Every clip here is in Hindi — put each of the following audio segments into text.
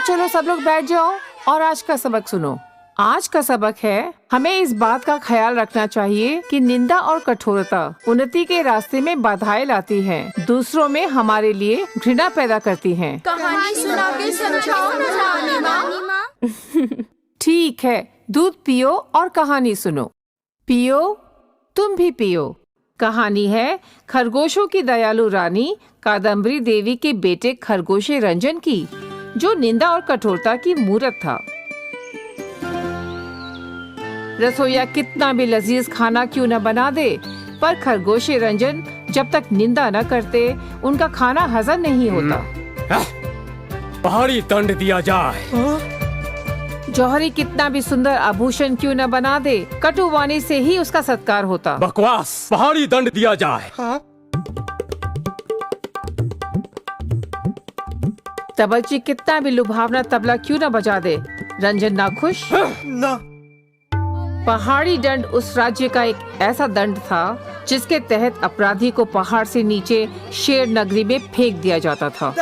चलो सब लोग बैठ जाओ और आज का सबक सुनो। आज का सबक है, हमें इस बात का ख्याल रखना चाहिए कि निंदा और कठोरता उन्नति के रास्ते में बाधाएं लाती हैं, दूसरों में हमारे लिए घृणा पैदा करती हैं। कहानी सुना के समझाओ ना रानी माँ। ठीक है, दूध पियो और कहानी सुनो। पियो, तुम भी पियो। कहानी है खरगोशों की दयालु रानी कादम्बरी देवी के बेटे खरगोशे रंजन की, जो निंदा और कठोरता की मूरत था। रसोईया कितना भी लजीज खाना क्यों न बना दे, पर खरगोशे रंजन जब तक निंदा न करते उनका खाना हजम नहीं होता। पहाड़ी दंड दिया जाए। जौहरी कितना भी सुंदर आभूषण क्यों न बना दे, कटुवाणी से ही उसका सत्कार होता। बकवास, पहाड़ी दंड दिया जाए। तबलची कितना भी लुभावना तबला क्यों न बजा दे, रंजन नाखुश ना। पहाड़ी दंड उस राज्य का एक ऐसा दंड था जिसके तहत अपराधी को पहाड़ से नीचे शेर नगरी में फेंक दिया जाता था।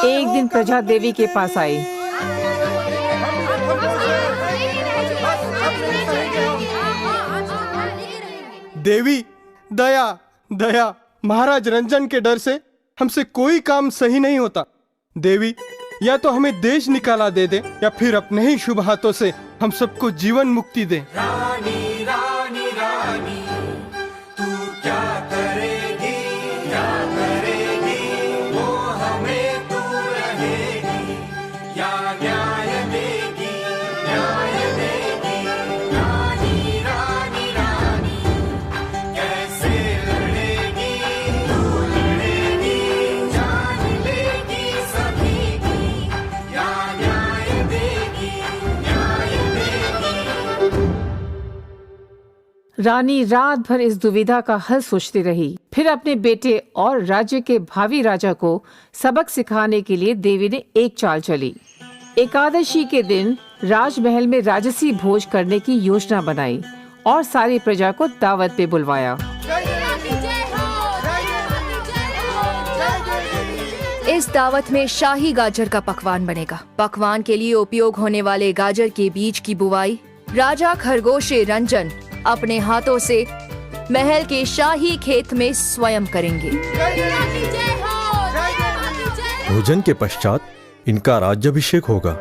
एक दिन प्रजा देवी के पास आई। देवी, दया दया, महाराज रंजन के डर से हमसे कोई काम सही नहीं होता। देवी, या तो हमें देश निकाला दे दे या फिर अपने ही शुभ हाथों से हम सबको जीवन मुक्ति दे। रानी रानी रानी, तू क्या करेगी वो हमें तू रहेगी, या न्याय देगी रानी रानी रानी, कैसे लड़ेगी तू लड़ेगी, जान लेगी सभी की, या न्याय देगी। रानी रात भर इस दुविधा का हल सोचती रही। फिर अपने बेटे और राज्य के भावी राजा को सबक सिखाने के लिए देवी ने एक चाल चली। एकादशी के दिन राजमहल में राजसी भोज करने की योजना बनाई और सारी प्रजा को दावत पे बुलवाया। इस दावत में शाही गाजर का पकवान बनेगा। पकवान के लिए उपयोग होने वाले गाजर के बीज की बुवाई राजा खरगोशे रंजन अपने हाथों से महल के शाही खेत में स्वयं करेंगे। भोजन के पश्चात इनका राज्याभिषेक होगा।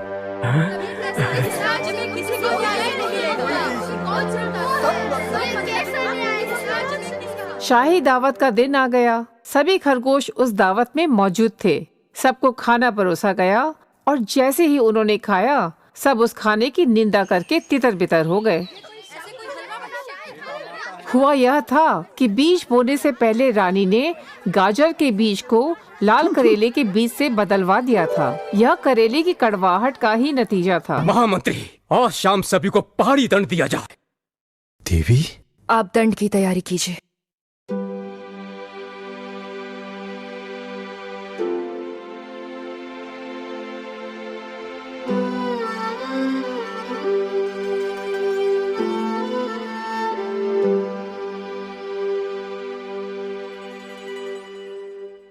शाही दावत का दिन आ गया। सभी खरगोश उस दावत में मौजूद थे। सबको खाना परोसा गया और जैसे ही उन्होंने खाया, सब उस खाने की निंदा करके तितर बितर हो गए। हुआ यह था कि बीज बोने से पहले रानी ने गाजर के बीज को लाल करेले के बीज से बदलवा दिया था। यह करेले की कड़वाहट का ही नतीजा था। महामंत्री, आज शाम सभी को पहाड़ी दंड दिया जाए। देवी, आप दंड की तैयारी कीजिए।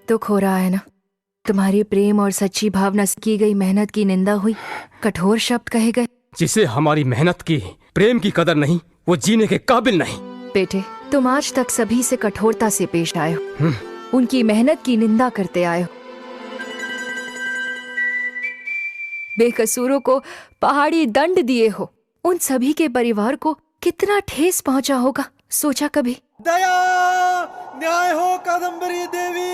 दुख हो रहा है ना? तुम्हारी प्रेम और सच्ची भावना से की गई मेहनत की निंदा हुई, कठोर शब्द कहे गए। जिसे हमारी मेहनत की, प्रेम की कदर नहीं, वो जीने के काबिल नहीं। बेटे, तुम आज तक सभी से कठोरता से पेश आए हो, उनकी मेहनत की निंदा करते आए हो। बेकसूरों को पहाड़ी दंड दिए हो। उन सभी के परिवार को कितना ठेस पहुंचा होगा, सोचा कभी? दया, न्याय हो कादम्बरी देवी।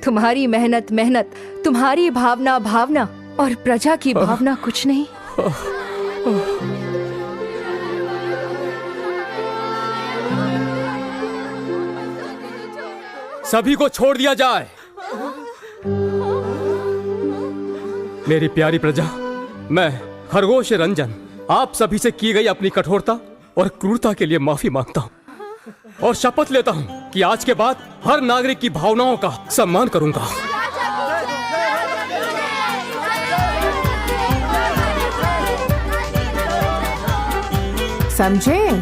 तुम्हारी मेहनत मेहनत, तुम्हारी भावना भावना, और प्रजा की भावना कुछ नहीं। सभी को छोड़ दिया जाए। मेरी प्यारी प्रजा, मैं खरगोश रंजन आप सभी से की गई अपनी कठोरता और क्रूरता के लिए माफी मांगता हूँ और शपथ लेता हूँ कि आज के बाद हर नागरिक की भावनाओं का सम्मान करूंगा। समझे?